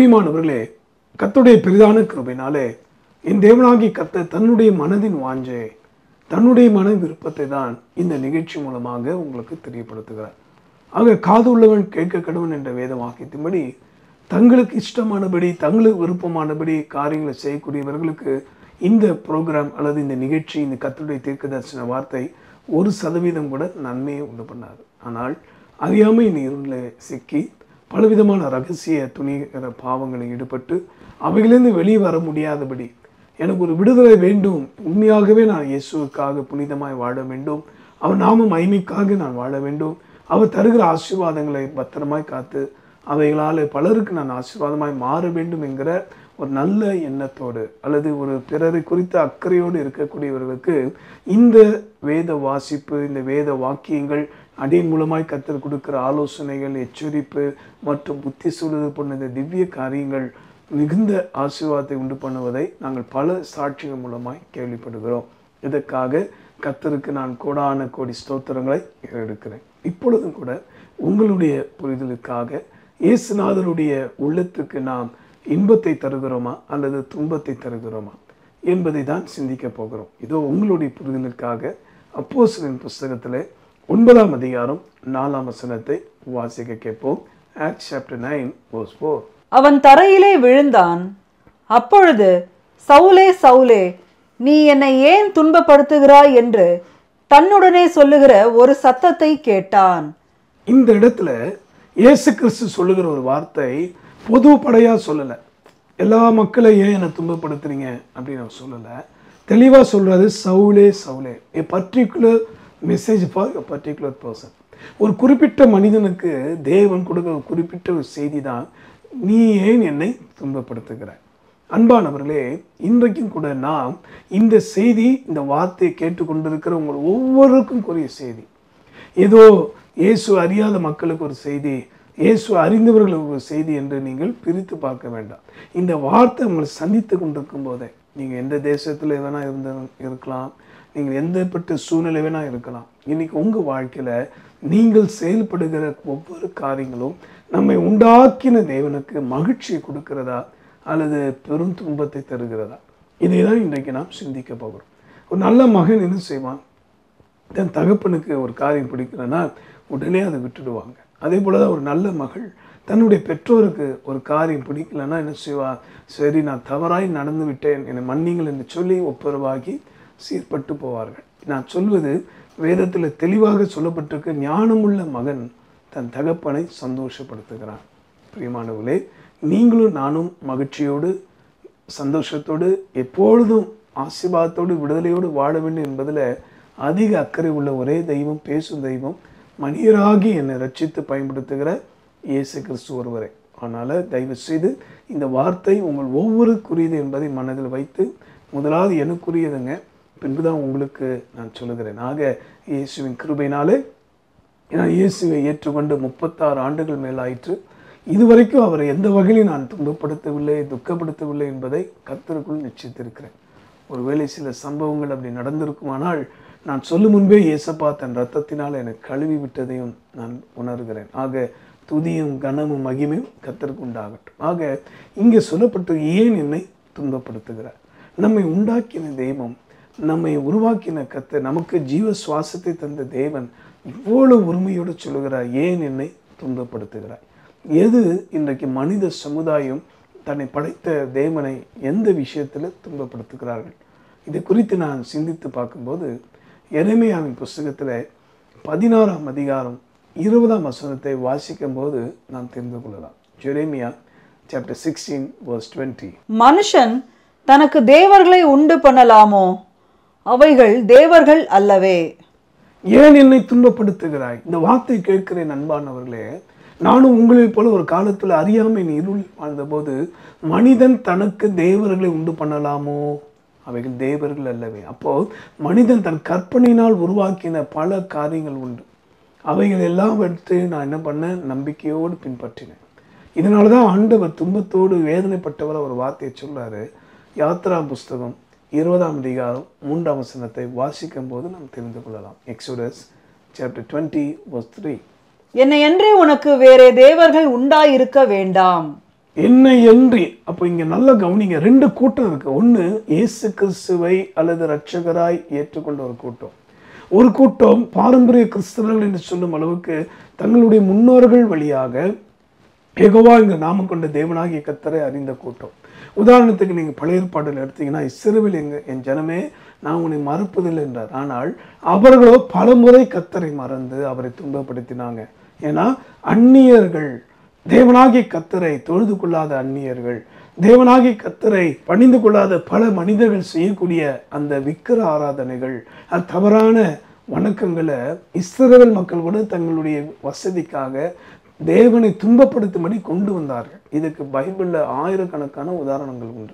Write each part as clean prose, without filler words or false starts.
பிரியமானவர்களே, கர்த்தருடைய பெரிதான கிருபையினாலே என் தேவனாகிய கர்த்தர் தன்னுடைய மனதின் வாஞ்சை, தன்னுடைய மன விருப்பத்தை தான் இந்த நிகழ்ச்சி மூலமாக உங்களுக்கு தெரியப்படுத்துகிறார். ஆக காது உள்ளவன் கேட்க கடவன் என்ற வேத வாக்கியத்தின்படி தங்களுக்கு இஷ்டமானபடி, தங்களுக்கு விருப்பமானபடி காரியங்களை செய்யக்கூடியவர்களுக்கு இந்த ப்ரோக்ராம் அல்லது இந்த நிகழ்ச்சி, இந்த கர்த்தருடைய தீர்க்கதரிசன வார்த்தை 1% கூட நன்மையை உண்டு பண்ணாது. ஆனால் அறியாமை நீரில் சிக்கி பலவிதமான ரகசிய துணிகிற பாவங்களில் ஈடுபட்டு அவைகளிலிருந்து வெளியே வர முடியாதபடி, எனக்கு ஒரு விடுதலை வேண்டும், உண்மையாகவே நான் இயேசுவுக்காக புனிதமாய் வாழ வேண்டும், அவர் நாம மகிமைக்காக நான் வாழ வேண்டும், அவர் தருகிற ஆசீர்வாதங்களை பத்திரமாய் காத்து அவைகளால் பலருக்கு நான் ஆசீர்வாதமாய் மாற வேண்டும் என்கிற ஒரு நல்ல எண்ணத்தோடு அல்லது ஒரு பிறரை குறித்த அக்கறையோடு இருக்கக்கூடியவர்களுக்கு இந்த வேத வாசிப்பு, இந்த வேத வாக்கியங்கள் அடியின் மூலமாய் கர்த்தர் கொடுக்கிற ஆலோசனைகள், எச்சரிப்பு மற்றும் புத்தி சொல்வது போன்ற இந்த திவ்ய காரியங்கள் மிகுந்த ஆசீர்வாதத்தை உண்டு பண்ணுவதை நாங்கள் பல சாட்சிகள் மூலமாய் கேள்விப்படுகிறோம். இதற்காக கர்த்தருக்கு நான் கோடான கோடி ஸ்தோத்திரங்களை எடுக்கிறேன். இப்பொழுதும் கூட உங்களுடைய புரிதலுக்காக இயேசுநாதருடைய உள்ளத்துக்கு நாம் இன்பத்தை தருகிறோமா அல்லது துன்பத்தை தருகிறோமா என்பதை தான் சிந்திக்க போகிறோம். இதோ உங்களுடைய புரிதலுக்காக அப்போஸ்தலரின் புஸ்தகத்தில் 9ஆம் அதிகாரம் 4ஆம் வசனத்தை வாசிக்க கேட்போம். Acts chapter 9 verse 4. அவன் தரையிலே விழுந்தான். அப்பொழுது, சவுலே சவுலே, நீ என்னை ஏன் துன்பப்படுத்துகிறாய் என்று தன்னுடனே சொல்லுகிற ஒரு சத்தத்தை கேட்டான். இந்த இடத்துல இயேசு கிறிஸ்து சொல்லுகிற ஒரு வார்த்தை பொதுப்படையா சொல்லலை. எல்லா மக்களையும் ஏன் என்னை துன்பப்படுத்துறீங்க அப்படின்னு அவர் சொல்லலை. தெளிவாக சொல்றது, சவுலே சவுலே, a particular message for a particular person. ஒரு குறிப்பிட்ட மனிதனுக்கு தேவன் கொடுக்கிற ஒரு குறிப்பிட்ட ஒரு செய்தி தான், நீ ஏன் என்னை துன்பப்படுத்துகிறாய். அன்பானவர்களே, இன்றைக்கும் கூட நாம் இந்த செய்தி, இந்த வார்த்தையை கேட்டுக்கொண்டிருக்கிற உங்கள் ஒவ்வொருக்கும் கூறிய செய்தி. ஏதோ இயேசு அறியாத மக்களுக்கு ஒரு செய்தி, இயேசு அறிந்தவர்களுக்கு ஒரு செய்தி என்று நீங்கள் பிரித்து பார்க்க வேண்டாம். இந்த வார்த்தை உங்களை சந்தித்து கொண்டிருக்கும் போதே, நீங்கள் எந்த தேசத்தில் வேணால் இருக்கலாம், நீங்கள் எந்தப்பட்ட சூழ்நிலை வேணால் இருக்கலாம், இன்னைக்கு உங்கள் வாழ்க்கையில் நீங்கள் செயல்படுகிற ஒவ்வொரு காரியங்களும் நம்மை உண்டாக்கின தேவனுக்கு மகிழ்ச்சியை கொடுக்கிறதா அல்லது பெரும் துன்பத்தை தருகிறதா, இதை தான் இன்றைக்கு நாம் சிந்திக்க போகிறோம். ஒரு நல்ல மகன் என்ன செய்வான், தன் தகப்பனுக்கு ஒரு காரியம் பிடிக்கலன்னா உடனே அதை விட்டுடுவாங்க. அதே போல தான் ஒரு நல்ல மகள் தன்னுடைய பெற்றோருக்கு ஒரு காரியம் பிடிக்கலன்னா என்ன செய்வா, சரி நான் தவறாய் நடந்து விட்டேன், என்னை மன்னிங்கள் என்று சொல்லி ஒப்புரவாகி சீர்பட்டு போவார்கள். நான் சொல்வது வேதத்தில் தெளிவாக சொல்லப்பட்டிருக்க, ஞானமுள்ள மகன் தன் தகப்பனை சந்தோஷப்படுத்துகிறான். பிரியமானவர்களே, நீங்களும் நானும் மகிழ்ச்சியோடு, சந்தோஷத்தோடு, எப்பொழுதும் ஆசீர்வாதத்தோடு, விடுதலையோடு வாழ வேண்டும் என்பதில் அதிக அக்கறை உள்ள ஒரே தெய்வம், பேசும் தெய்வம், மனிதராகி என்னை ரட்சித்து பயன்படுத்துகிற இயேசு கிறிஸ்து ஒருவரே. அதனால் தயவு செய்து இந்த வார்த்தை உங்கள் ஒவ்வொருக்குரியது என்பதை மனதில் வைத்து, முதலாவது எனக்குரியதுங்க, பின்புதான் உங்களுக்கு நான் சொல்லுகிறேன். ஆக இயேசுவின் கிருபையினாலே நான் இயேசுவை ஏற்றுக்கொண்டு 36 ஆண்டுகள் மேலாயிற்று. இதுவரைக்கும் அவரை எந்த வகையிலும் நான் துன்பப்படுத்தவில்லை, துக்கப்படுத்தவில்லை என்பதை கர்த்தருக்குள் நிச்சயித்திருக்கிறேன். ஒருவேளை சில சம்பவங்கள் அப்படி நடந்திருக்குமானால் நான் சொல்லும் முன்பே இயேசப்பா தன் ரத்தத்தினால் என்னை கழுவி விட்டதையும் நான் உணர்கிறேன். ஆக துதியும் கனமும் மகிமையும் கர்த்தருக்கு உண்டாகட்டும். ஆக இங்கே சொல்லப்பட்டு, ஏன் என்னை துன்பப்படுத்துகிறார்? நம்மை உண்டாக்கின தெய்வம், நம்மை உருவாக்கின கர்த்தர், நமக்கு ஜீவ சுவாசத்தை தந்த தேவன் இவ்வளவு உரிமையோடு சொல்லுகிறார், ஏன் என்னை துன்பப்படுத்துகிறார்? எது இன்றைக்கு மனித சமுதாயம் தன்னை படைத்த தேவனை எந்த விஷயத்தில் துன்பப்படுத்துகிறார்கள்? இதை குறித்து நான் சிந்தித்து பார்க்கும்போது, எரேமியாவின் புஸ்தகத்தில் 16ஆம் அதிகாரம் 20ஆம் வசனத்தை வாசிக்கும் போது நாம் தெரிந்து கொள்ளலாம். எரேமியா chapter 16 verse 20. மனுஷன் தனக்கு தேவர்களை உண்டு பண்ணலாமோ? அவைகள் தேவர்கள் அல்லவே. ஏன் என்னை துன்பப்படுத்துகிறாய்? இந்த வார்த்தை கேட்கிறேன் அன்பானவர்களே. நானும் உங்களில் போல ஒரு காலத்தில் அறியாமை இருள் வாழ்ந்தபோது, மனிதன் தனக்கு தேவர்களை உண்டு பண்ணலாமோ? அவைகள் தேவர்கள் அல்லவே. அப்போ மனிதன் தன் கற்பனையினால் உருவாக்கின பல காரியங்கள் உண்டு. அவைகள் எல்லாம் எடுத்து நான் என்ன பண்ணேன், நம்பிக்கையோடு பின்பற்றினேன். இதனால தான் ஆண்டவர் துன்பத்தோடு வேதனைப்பட்டவர் ஒரு வார்த்தையை சொல்றாரு. யாத்ரா புஸ்தகம் 20ஆம் அதிகாரம் 3ஆம் வசனத்தை வாசிக்கும் போது நாம் தெரிந்து கொள்ளலாம். Exodus chapter 20 verse 3. என்னையன்றி உனக்கு வேறே தேவர்கள் உண்டாயிருக்க வேண்டாம். என்னை என்று. அப்போ இங்கே நல்லா கவனிங்க, ரெண்டு கூட்டம் இருக்கு. ஒன்று இயேசு கிறிஸ்துவை அல்லது இரட்சகராய் ஏற்றுக்கொண்ட ஒரு கூட்டம். ஒரு கூட்டம் பாரம்பரிய கிறிஸ்தவர்கள் என்று சொல்லும் அளவுக்கு தங்களுடைய முன்னோர்கள் வழியாக யெகோவா என்கிற நாமம் கொண்ட தேவனாகிய கர்த்தரை அறிந்த கூட்டம். உதாரணத்துக்கு நீங்கள் பழைய ஏற்பாட்டில் எடுத்தீங்கன்னா, இஸ்ரவேல் என் ஜனமே நான் உன்னை மறப்பதில்லை என்றார். ஆனால் அவர்களோ பல முறை கர்த்தரை மறந்து அவரை துன்பப்படுத்தினாங்க. ஏன்னா அந்நியர்கள், தேவனாகிய கர்த்தரை தொழுது கொள்ளாத அந்நியர்கள், தேவனாகிய கர்த்தரை பணிந்து கொள்ளாத பல மனிதர்கள் செய்யக்கூடிய அந்த விக்கிர ஆராதனைகள், அது தவறான வணக்கங்களை இஸ்ரவேல் மக்கள் கூட தங்களுடைய வசதிக்காக தேவனை துன்பப்படுத்தும்படி கொண்டு வந்தார்கள். இதுக்கு பைபிளில் ஆயிரக்கணக்கான உதாரணங்கள் உண்டு.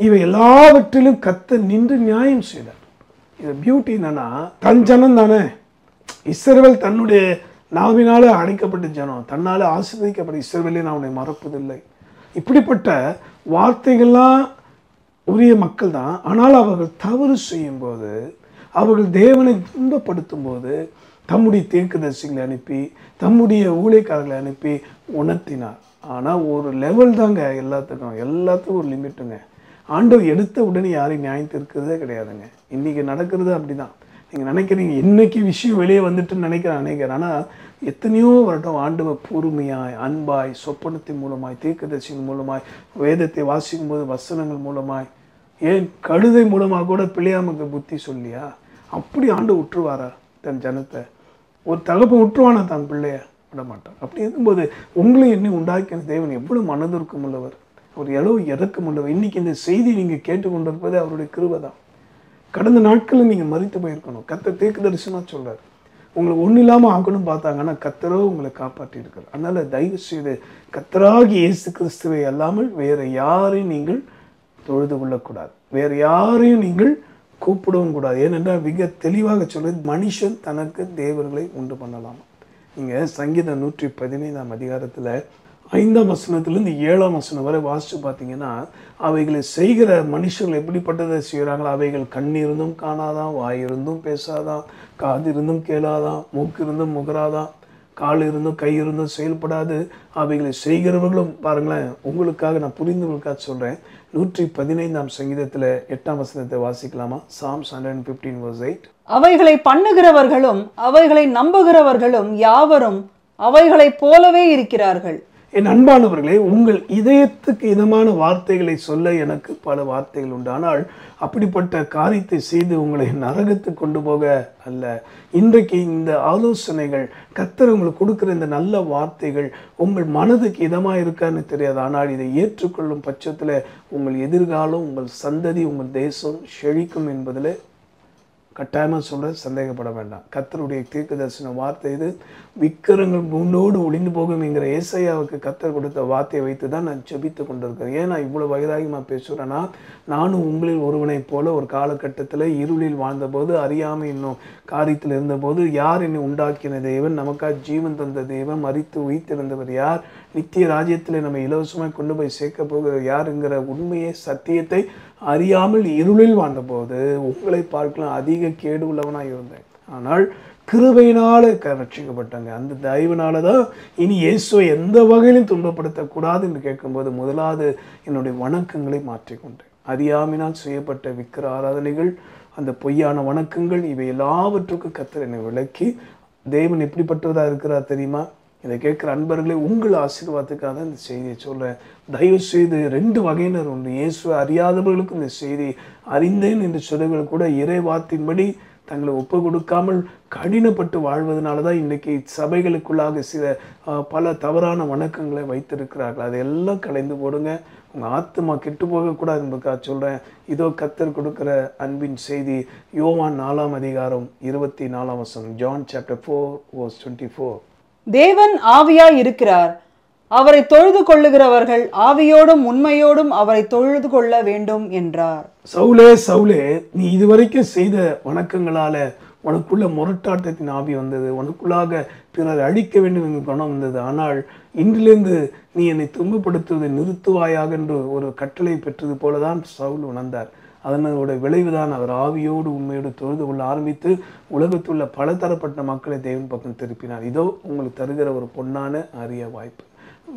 இவை எல்லாவற்றிலும் கர்த்தர் நின்று நியாயம் செய்தார். இது பியூட்டி என்னன்னா, தன் ஜனம் தானே இஸ்ரவேல், தன்னுடைய நாவினால அழைக்கப்பட்ட ஜனம், தன்னால் ஆசீர்வதிக்கப்பட்ட இஸ்ரவேலை நான் உன்னை மறப்பதில்லை. இப்படிப்பட்ட வார்த்தைகள்லாம் உரிய மக்கள் தான். ஆனால் அவர்கள் தவறு செய்யும்போது, அவர்கள் தேவனை துன்பப்படுத்தும் போது தம்முடைய தீர்க்கதரிசிகளை அனுப்பி, தம்முடைய ஊழியக்காரர்களை அனுப்பி உணர்த்தினார். ஆனால் ஒரு லெவல் தாங்க எல்லாத்துக்கும் ஒரு லிமிட்டுங்க. ஆண்டவர் எடுத்த உடனே யாரையும் நியாயம் தீர்க்கிறதே கிடையாதுங்க. இன்றைக்கி நடக்கிறது அப்படி தான். நீங்கள் நினைக்கிறீங்க இன்றைக்கி விஷயம் வெளியே வந்துட்டுன்னு நினைக்கிறேன். ஆனால் எத்தனையோ வருடம் ஆண்டவர் பொறுமையாய், அன்பாய், சொப்பனத்தின் மூலமாய், தீர்க்கதரிசிகள் மூலமாய், வேதத்தை வாசிக்கும் போது வசனங்கள் மூலமாய், ஏன் கழுதை மூலமாக கூட பிள்ளையாமுக்கு புத்தி சொல்லியா? அப்படி ஆண்டு விட்டுருவாரா தன் ஜனத்தை? ஒரு தகப்பன் விட்டுருவானா தான் பிள்ளைய? விட மாட்டான். அப்படி இருக்கும்போது உங்களை என்ன உண்டாக்கின தேவன் எவ்வளவு மனதிற்கும் உள்ளவர், அவர் எவ்வளவு இறக்கம் உள்ளவர். இன்னைக்கு இந்த செய்தி நீங்கள் கேட்டுக்கொண்டிருப்பது அவருடைய கிருபை தான். கடந்த நாட்களில் நீங்கள் மறித்து போயிருக்கணும். கர்த்தர் தீர்க்க தரிசனமாக சொல்றார், உங்களை ஒன்றும் இல்லாமல் ஆக்கணும் பார்த்தாங்கன்னா கர்த்தரோ உங்களை காப்பாற்றி இருக்கிறார். அதனால தயவு செய்து கர்த்தராகி இயேசு கிறிஸ்துவை அல்லாமல் வேற யாரையும் நீங்கள் தொழுது கொள்ளக்கூடாது, வேற யாரையும் நீங்கள் கூப்பிடவும் கூடாது. ஏனென்றால் மிக தெளிவாக சொல்றது, மனுஷன் தனக்கு தேவர்களை உண்டு பண்ணலாம். நீங்கள் சங்கீதம் 115 அதிகாரத்தில் 5ஆம் வசனத்திலிருந்து 7ஆம் வசனம் வரை வாசித்து பார்த்தீங்கன்னா, அவைகளை செய்கிற மனுஷர்கள் எப்படிப்பட்டதை செய்கிறாங்களோ, அவைகள் கண் இருந்தும் காணாதான், வாய் இருந்தும் பேசாதான், காது இருந்தும் கேளாதான், மூக்கு இருந்தும் முகராதான், கால் இருந்தும் கை இருந்தும் செயல்படாது. அவைகளை செய்கிறவர்களும் பாருங்களேன், உங்களுக்காக நான் புரிந்தவர்களுக்காக சொல்கிறேன். 115ஆம் சங்கீதத்தில் 8ஆம் வசனத்தை வாசிக்கலாமா? Psalms 115:8. அவைகளை பண்ணுகிறவர்களும் அவைகளை நம்புகிறவர்களும் யாவரும் அவைகளைப் போலவே இருக்கிறார்கள். என் அன்பானவர்களே, உங்கள் இதயத்துக்கு இதமான வார்த்தைகளை சொல்ல எனக்கு பல வார்த்தைகள் உண்டு. ஆனால் அப்படிப்பட்ட காரியத்தை செய்து உங்களை நரகத்துக்கு கொண்டு போக அல்ல. இன்றைக்கு இந்த ஆலோசனைகள், கர்த்தர் உங்களுக்கு கொடுக்குற இந்த நல்ல வார்த்தைகள் உங்கள் மனதுக்கு இதமாக இருக்கான்னு தெரியாது. ஆனால் இதை ஏற்றுக்கொள்ளும் பட்சத்தில் உங்கள் எதிர்காலம், உங்கள் சந்ததி, உங்கள் தேசம் செழிக்கும் என்பதில் கட்டாயமாக சொல்ல சந்தேகப்பட வேண்டாம். கர்த்தருடைய தீர்க்க தரிசன வார்த்தை இது. விக்கிரங்கள் முன்னோடு ஒளிந்து போகும் என்கிற ஏசாயாவுக்கு கர்த்தர் கொடுத்த வார்த்தையை வைத்து தான் நான் ஜெபித்து கொண்டிருக்கிறேன். ஏன் நான் இவ்வளோ வயதாகி நான் பேசுகிறேன்னா, நானும் உங்களில் ஒருவனைப் போல ஒரு காலகட்டத்தில் இருளில் வாழ்ந்தபோது, அறியாமல் இன்னும் காரியத்தில் இருந்தபோது, யார் என்னை உண்டாக்கின தேவன், நமக்காக ஜீவன் தந்த தேவன், மரித்து உயிர்த்தெழுந்தவர் யார், நித்திய ராஜ்யத்தில் நம்ம இலவசமாக கொண்டு போய் சேர்க்க போகிற யாருங்கிற உண்மையை, சத்தியத்தை அறியாமல் இருளில் வாழ்ந்தபோது உங்களை பார்க்கலாம் அதிக கேடு உள்ளவனாக இருந்தேன். ஆனால் கிருபையினால ரட்சிக்கப்பட்டாங்க. அந்த தயவுனால தான் இனி இயேசுவை எந்த வகையிலும் துன்பப்படுத்தக்கூடாது என்று கேட்கும்போது முதலாவது என்னுடைய வணக்கங்களை மாற்றிக்கொண்டேன். அறியாமையினால் செய்யப்பட்ட விக்கிர ஆராதனைகள், அந்த பொய்யான வணக்கங்கள், இவை எல்லாவற்றுக்கும் கர்த்தர் என்னை விளக்கி, தேவன் எப்படிப்பட்டவராக இருக்கிறார் தெரியுமா? இதை கேட்குற அன்பர்களே, உங்கள் ஆசீர்வாதத்துக்காக தான் இந்த செய்தியை சொல்கிறேன். தயவு செய்து 2 வகையினர் உண்டு. இயேசுவை அறியாதவர்களுக்கும் இந்த செய்தி, அறிந்தேன் என்று சொல்லுங்கள் கூட இறை வார்த்தையின்படி தங்களை ஒப்பு கொடுக்காமல் கடினப்பட்டு வாழ்வதனால தான் இன்றைக்கி சபைகளுக்குள்ளாக பல தவறான வணக்கங்களை வைத்திருக்கிறார்கள். அதையெல்லாம் கலைந்து போடுங்க. உங்கள் ஆத்மா கெட்டு போகக்கூடாது என்பதுக்காக சொல்கிறேன். இதோ கர்த்தர் கொடுக்குற அன்பின் செய்தி. யோவான் 4ஆம் அதிகாரம் 24ஆம் வசனம். John chapter 4:24. தேவன் ஆவியாய் இருக்கிறார், அவரை தொழுது கொள்ளுகிறவர்கள் ஆவியோடும் உண்மையோடும் அவரை தொழுது கொள்ள வேண்டும் என்றார். சவுலே சவுலே, நீ இதுவரைக்கும் செய்த வணக்கங்களால உனக்குள்ள முரட்டாட்டத்தின் ஆவி வந்தது, உனக்குள்ளாக பிறர் அழிக்க வேண்டும் என்ற குணம் வந்தது. ஆனால் இன்றிலிருந்து நீ என்னை துன்பப்படுத்துவதை நிறுத்துவாயாக என்று ஒரு கட்டளை பெற்றது போலதான் சவுல் உணர்ந்தார். அதனோட விளைவுதான் அவர் ஆவியோடு உண்மையோடு தொழுது கொள்ள ஆரம்பித்து உலகத்துள்ள பல தரப்பட்ட மக்களை தேவன் பக்கம் திருப்பினார். இதோ உங்களுக்கு தருகிற ஒரு பொன்னான அரிய வாய்ப்பு.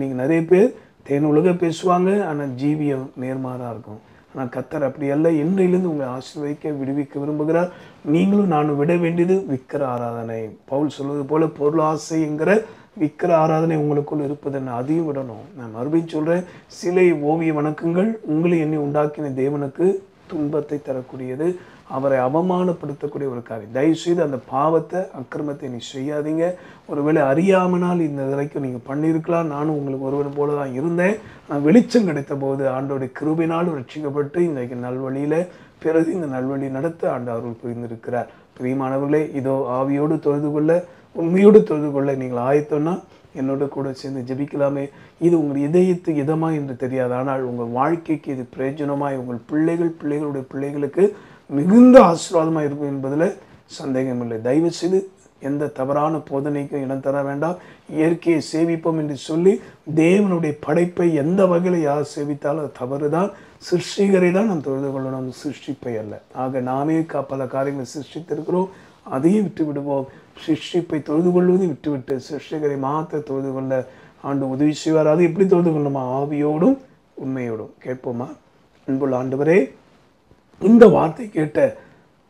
நீங்கள் நிறைய பேர் தேன் உலக பேசுவாங்க, ஆனால் ஜீவியம் நேர்மாறாக இருக்கும். ஆனால் கர்த்தர் அப்படி அல்ல. இன்றையிலிருந்து உங்களை ஆசீர்வதிக்க விடுவிக்க விரும்புகிறார். நீங்களும் நானும் விட வேண்டியது விக்கிர ஆராதனை. பவுல் சொல்வது போல பொருளாசைங்கிற விக்கிர ஆராதனை உங்களுக்குள் இருப்பதுன்னு அதையும் விடணும். நான் மறுபடியும் சொல்கிறேன், சிலை ஓவிய வணக்கங்கள் உங்களை என்னை உண்டாக்கின தேவனுக்கு துன்பத்தை தரக்கூடியது, அவரை அவமானப்படுத்தக்கூடிய ஒரு காரியம். தயவுசெய்து அந்த பாவத்தை அக்கிரமத்தை நீ செய்யாதீங்க. ஒருவேளை அறியாமனால் இந்த வரைக்கும் நீங்கள் பண்ணியிருக்கலாம். நானும் உங்களுக்கு ஒருவன் போல தான் இருந்தேன். நான் வெளிச்சம் கிடைத்த போது ஆண்டோடைய கிருபையினால் ரட்சிக்கப்பட்டு இன்றைக்கு நல்வழியில் பிறகு இந்த நல்வழி நடத்த ஆண்டவர் புரிந்திருக்கிறார். பிரியமானவர்களே, இதோ ஆவியோடு தொழுது கொள்ள, உண்மையோடு தொழுது கொள்ள நீங்கள் ஆயத்தம்னா என்னோட கூட சேர்ந்து ஜெபிக்கலாமே. இது உங்கள் இதயத்துக்கு இதமா என்று தெரியாது, ஆனால் உங்கள் வாழ்க்கைக்கு இது பிரயோஜனமாய் உங்கள் பிள்ளைகளுடைய பிள்ளைகளுக்கு மிகுந்த ஆசீர்வாதமாக இருக்கும் என்பதில் சந்தேகம் இல்லை. தயவு செய்து எந்த தவறான போதனைக்கும் இடம் தர வேண்டாம். இயற்கையை சேவிப்போம் என்று சொல்லி தேவனுடைய படைப்பை எந்த வகையில் யார் சேவித்தாலும் அது தவறு தான். சிருஷ்டிகரை தான் நாம் தொழுது கொள்ளணும், சிருஷ்டிப்பை அல்ல. ஆக நாமே பல காரியங்களை சிருஷ்டித்திருக்கிறோம், அதையும் விட்டு விடுவோம். சிருஷ்டிப்பை தொழுது கொள்வதையும் விட்டுவிட்டு சிருஷ்டிகரை மாற்ற தொழுது கொள்ள ஆண்டு உதவி செய்வார். அது எப்படி தொழுது கொள்ளணுமா? ஆவியோடும் உண்மையோடும். கேட்போமா? அன்புள்ள ஆண்டவரே, இந்த வார்த்தை கேட்ட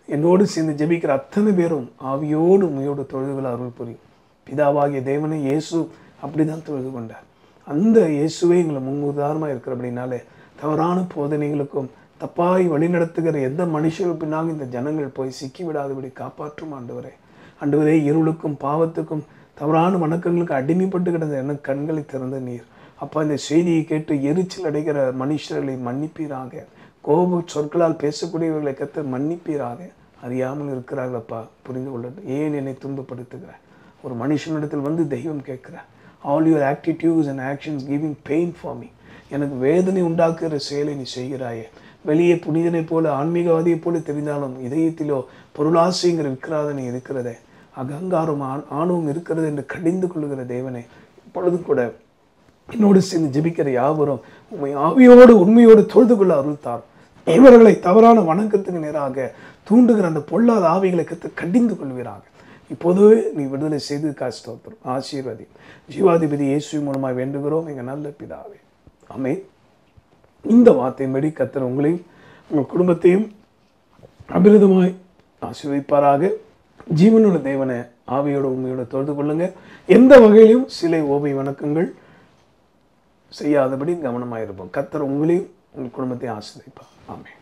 என்னோடு சேர்ந்து ஜெபிக்கிற அத்தனை பேரும் ஆவியோடு உண்மையோடு தொழுது கொள்ள அருள் புரியும். பிதாவாகிய தேவனை இயேசு அப்படி தான் தொழுது கொண்டார். அந்த இயேசுவே எங்களை முன்னுதாரணமாக இருக்கிறபடினாலே தவறான போதனைகளுக்கும் தப்பாய் வழிநடத்துகிற எந்த மனுஷர்கள் பின்னாக இந்த ஜனங்கள் போய் சிக்கிவிடாதபடி காப்பாற்றும் ஆண்டவரே. ஆண்டவரே, இருளுக்கும் பாவத்துக்கும் தவறான வணக்கங்களுக்கு அடிமைப்பட்டு கிடந்த என்ன கண்களை திறந்த நீர் அப்பா, இந்த செய்தியை கேட்டு எரிச்சல் அடைகிற மனுஷர்களை மன்னிப்பீராக. கோப சொற்களால் பேசக்கூடியவர்களை கர்த்தர் மன்னிப்பீராக. அறியாமல் இருக்கிறார்களப்பா, புரிந்து கொள்ள. ஏன் என்னை துன்பப்படுத்துகிறார்? ஒரு மனுஷனிடத்தில் வந்து தெய்வம் கேட்கிறார், all your attitudes and actions giving pain for me. எனக்கு வேதனை உண்டாக்குகிற செயலை நீ செய்கிறாயே. வெளியே புனிதனை போல ஆன்மீகவாதியை போல தெரிந்தாலும் இதயத்திலோ பொருளாசைங்கிற விக்கிராதனை இருக்கிறதே, அகங்காரம் ஆணவம் இருக்கிறது என்று கடிந்து கொள்ளுகிற தேவனை, இப்பொழுதும் கூட என்னோடு சேர்ந்து ஜெபிக்கிற யாவரும் உண்மை ஆவியோடு உண்மையோடு தொழுது கொள்ள அருள்தார். இவர்களை தவறான வணக்கத்துக்கு நேராக தூண்டுகிற அந்த பொல்லாத ஆவிகளை கற்று கடிந்து கொள்வீராக. இப்போதுவே நீ விடுதலை செய்து ஸ்தோத்திரம். ஆசீர்வதி. ஜீவாதிபதி இயேசு மூலமாக வேண்டுகிறோம் எங்கள் நல்ல பிதாவே, ஆமென். இந்த வார்த்தையின்படி கர்த்தர் உங்களையும் உங்கள் குடும்பத்தையும் அபிரதமாய் ஆசீர்வதிப்பாராக. ஜீவனுள்ள தேவனை ஆவியோட உண்மையோட தொழுது கொள்ளுங்க. எந்த வகையிலும் சிலை ஓவிய வணக்கங்கள் செய்யாதபடி கவனமாக இருப்போம். கர்த்தர் உங்களையும் உங்கள் குடும்பத்தையும் ஆசீர்வதிப்பார். ஆமென்.